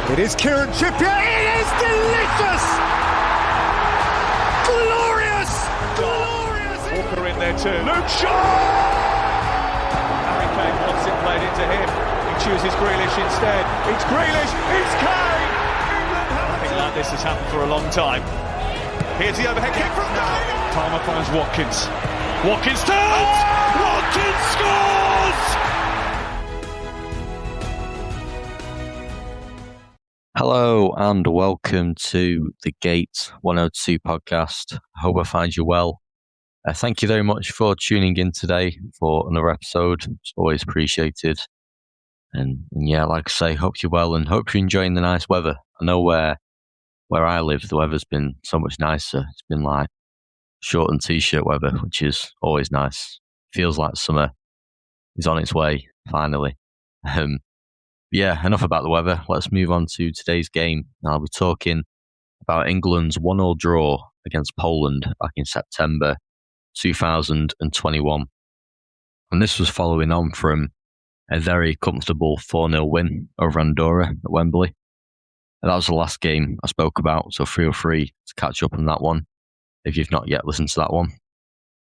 It is Kieran Trippier. It is delicious! Glorious! Glorious! Walker in there too. Luke Shaw! Harry Kane wants it played into him. He chooses Grealish instead. It's Grealish! It's Kane! I think like this has happened for a long time. Here's the overhead kick from Kane! Palmer finds Watkins. Watkins turns! Watkins scores! Hello and welcome to the Gate 102 podcast. I hope I find you well. Thank you very much for tuning in today for another episode. It's always appreciated. And yeah, like I say, hope you're well and hope you're enjoying the nice weather. I know where I live, the weather's been so much nicer. It's been like short and t-shirt weather, which is always nice. Feels like summer is on its way, finally. Yeah, enough about the weather. Let's move on to today's game. I'll be talking about England's 1-1 draw against Poland back in September 2021. And this was following on from a very comfortable 4-0 win over Andorra at Wembley. And that was the last game I spoke about, so feel free to catch up on that one if you've not yet listened to that one.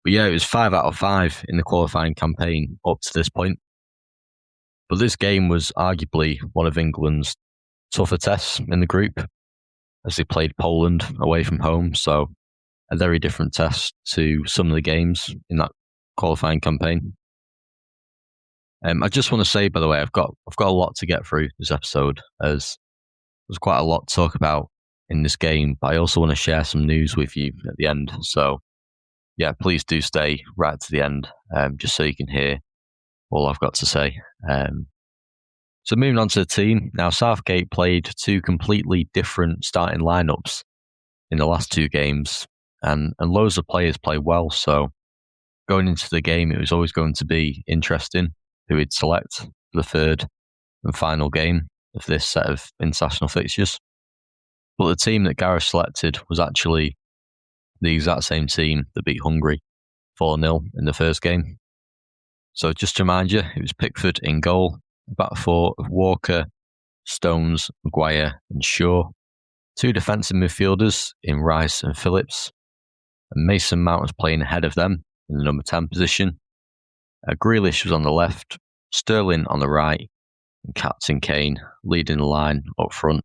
But yeah, it was 5 out of 5 in the qualifying campaign up to this point. But this game was arguably one of England's tougher tests in the group, as they played Poland away from home, so a very different test to some of the games in that qualifying campaign. I just want to say, by the way, I've got a lot to get through this episode, as there's quite a lot to talk about in this game, but I also want to share some news with you at the end. So yeah, please do stay right to the end, just so you can hear all I've got to say. So moving on to the team. Now, Southgate played two completely different starting lineups in the last two games, and loads of players played well. So going into the game, it was always going to be interesting who he'd select for the third and final game of this set of international fixtures. But the team that Gareth selected was actually the exact same team that beat Hungary 4-0 in the first game. So just to remind you, it was Pickford in goal, a back four of Walker, Stones, Maguire and Shaw, two defensive midfielders in Rice and Phillips, and Mason Mount was playing ahead of them in the number 10 position. Grealish was on the left, Sterling on the right, and Captain Kane leading the line up front.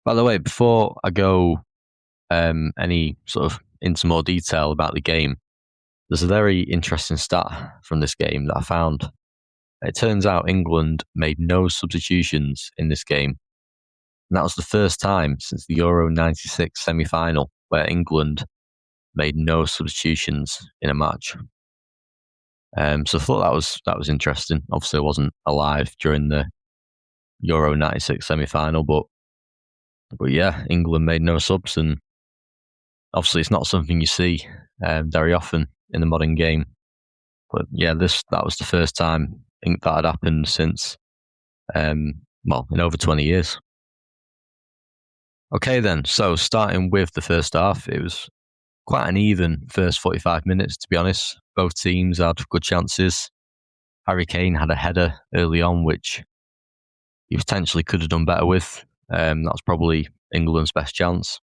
By the way, before I go any sort of into more detail about the game, there's a very interesting stat from this game that I found. It turns out England made no substitutions in this game. And that was the first time since the Euro 96 semi-final where England made no substitutions in a match. So I thought that was interesting. Obviously, I wasn't alive during the Euro 96 semi-final, but yeah, England made no subs, and obviously it's not something you see very often in the modern game. But yeah, that was the first time I think that had happened since, in over 20 years. Okay then, so starting with the first half, it was quite an even first 45 minutes, to be honest. Both teams had good chances. Harry Kane had a header early on, which he potentially could have done better with. That was probably England's best chance.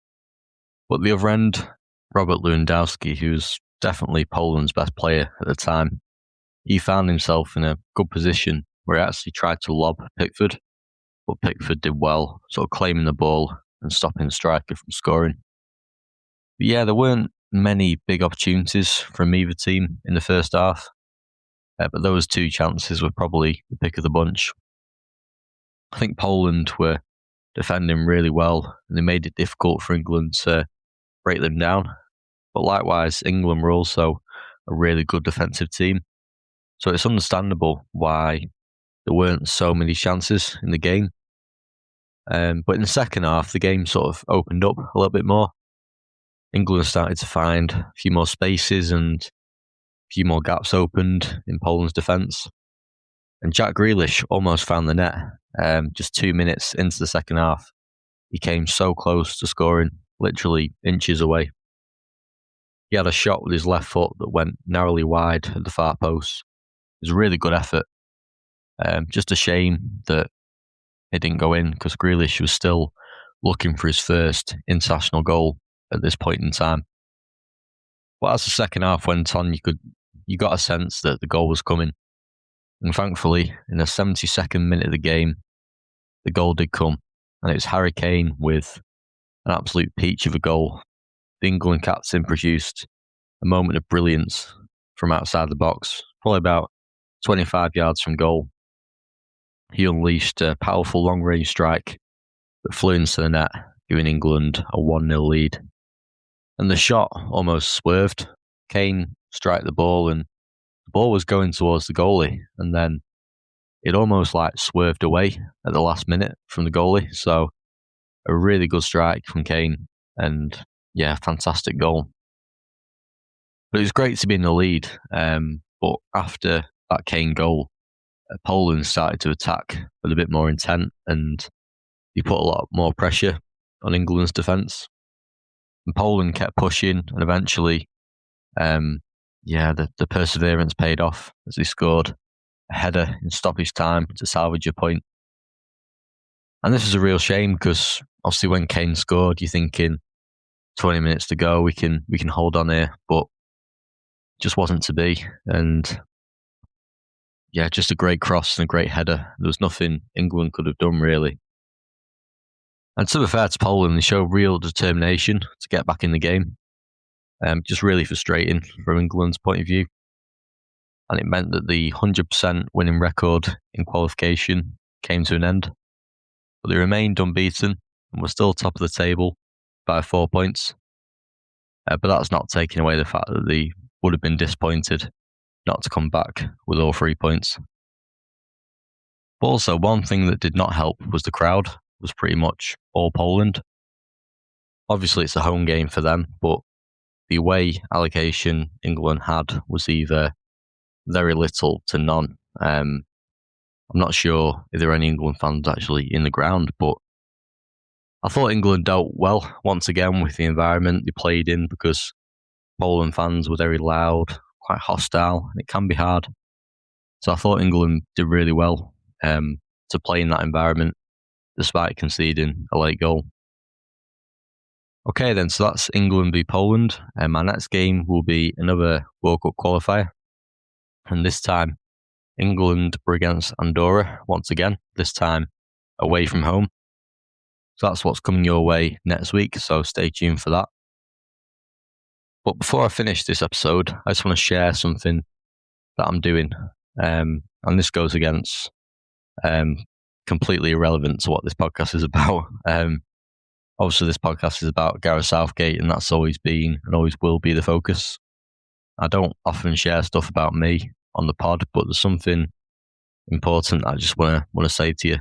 But the other end, Robert Lewandowski, who was definitely Poland's best player at the time, he found himself in a good position where he actually tried to lob Pickford, but Pickford did well, sort of claiming the ball and stopping the striker from scoring. But yeah, there weren't many big opportunities from either team in the first half, but those two chances were probably the pick of the bunch. I think Poland were defending really well, and they made it difficult for England to break them down. But likewise, England were also a really good defensive team. So it's understandable why there weren't so many chances in the game. But in the second half, the game sort of opened up a little bit more. England started to find a few more spaces and a few more gaps opened in Poland's defence. And Jack Grealish almost found the net just 2 minutes into the second half. He came so close to scoring, literally inches away. He had a shot with his left foot that went narrowly wide at the far post. It was a really good effort. Just a shame that it didn't go in because Grealish was still looking for his first international goal at this point in time. But as the second half went on, you got a sense that the goal was coming. And thankfully, in the 72nd minute of the game, the goal did come. And it was Harry Kane with an absolute peach of a goal. The England captain produced a moment of brilliance from outside the box, probably about 25 yards from goal. He unleashed a powerful long-range strike that flew into the net, giving England a 1-0 lead. And the shot almost swerved. Kane struck the ball, and the ball was going towards the goalie, and then it almost like swerved away at the last minute from the goalie. So a really good strike from Kane, and yeah, fantastic goal. But it was great to be in the lead. But after that Kane goal, Poland started to attack with a bit more intent, and he put a lot more pressure on England's defence. And Poland kept pushing, and eventually, the perseverance paid off as they scored a header in stoppage time to salvage a point. And this is a real shame because obviously when Kane scored, you're thinking 20 minutes to go, we can hold on here, but it just wasn't to be. And yeah, just a great cross and a great header. There was nothing England could have done really. And to be fair to Poland, they showed real determination to get back in the game. Just really frustrating from England's point of view. And it meant that the 100% winning record in qualification came to an end. But they remained unbeaten and were still top of the table by 4 points. But that's not taking away the fact that they would have been disappointed not to come back with all 3 points. But also, one thing that did not help was the crowd was pretty much all Poland. Obviously, it's a home game for them, but the away allocation England had was either very little to none. I'm not sure if there are any England fans actually in the ground, but I thought England dealt well once again with the environment they played in because Poland fans were very loud, quite hostile, and it can be hard. So I thought England did really well to play in that environment despite conceding a late goal. Okay then, so that's England v Poland. My next game will be another World Cup qualifier. And this time, England were against Andorra once again, this time away from home. So that's what's coming your way next week, so stay tuned for that. But before I finish this episode, I just want to share something that I'm doing. And this goes against completely irrelevant to what this podcast is about. Obviously, this podcast is about Gareth Southgate, and that's always been and always will be the focus. I don't often share stuff about me on the pod, but there's something important I just want to say to you.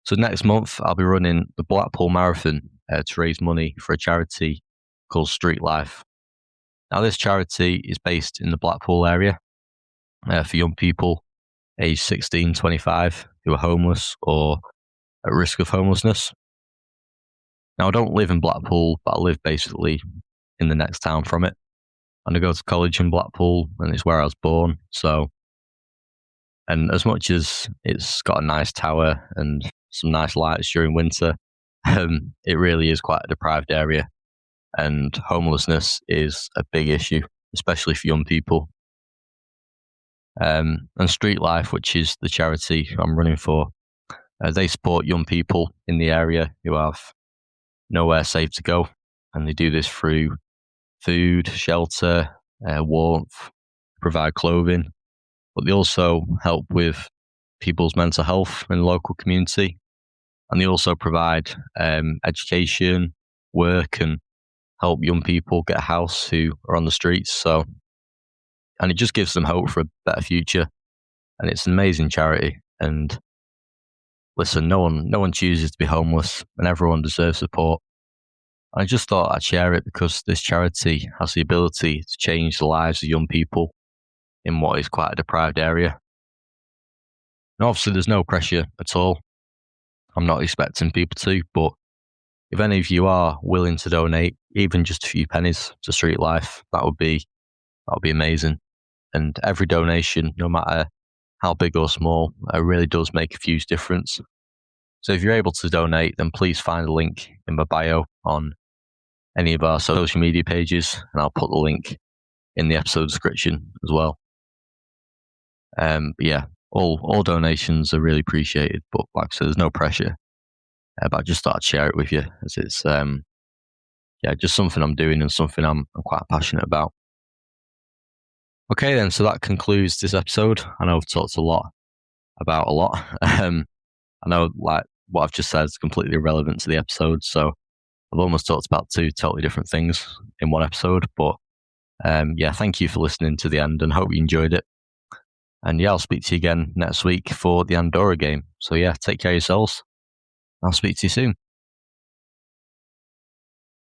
So next month, I'll be running the Blackpool Marathon to raise money for a charity called Street Life. Now, this charity is based in the Blackpool area for young people aged 16 to 25 who are homeless or at risk of homelessness. Now, I don't live in Blackpool, but I live basically in the next town from it. And I go to college in Blackpool, and it's where I was born. And as much as it's got a nice tower and some nice lights during winter, it really is quite a deprived area. And homelessness is a big issue, especially for young people. And Street Life, which is the charity I'm running for, they support young people in the area who have nowhere safe to go. And they do this through food, shelter, warmth, provide clothing. But they also help with people's mental health in the local community. And they also provide education, work, and help young people get a house who are on the streets. And it just gives them hope for a better future. And it's an amazing charity. And listen, no one chooses to be homeless, and everyone deserves support. I just thought I'd share it because this charity has the ability to change the lives of young people in what is quite a deprived area. And obviously, there's no pressure at all. I'm not expecting people to, but if any of you are willing to donate, even just a few pennies to Street Life, that would be amazing. And every donation, no matter how big or small, really does make a huge difference. So if you're able to donate, then please find a link in my bio on any of our social media pages, and I'll put the link in the episode description as well. But yeah, all donations are really appreciated, but like I said, there's no pressure. But I just thought I'd share it with you, as it's just something I'm doing and something I'm quite passionate about. Okay then, so that concludes this episode. I know I've talked about a lot. I know like what I've just said is completely irrelevant to the episode, so I've almost talked about two totally different things in one episode. But thank you for listening to the end and hope you enjoyed it. And I'll speak to you again next week for the Andorra game. So take care of yourselves. I'll speak to you soon.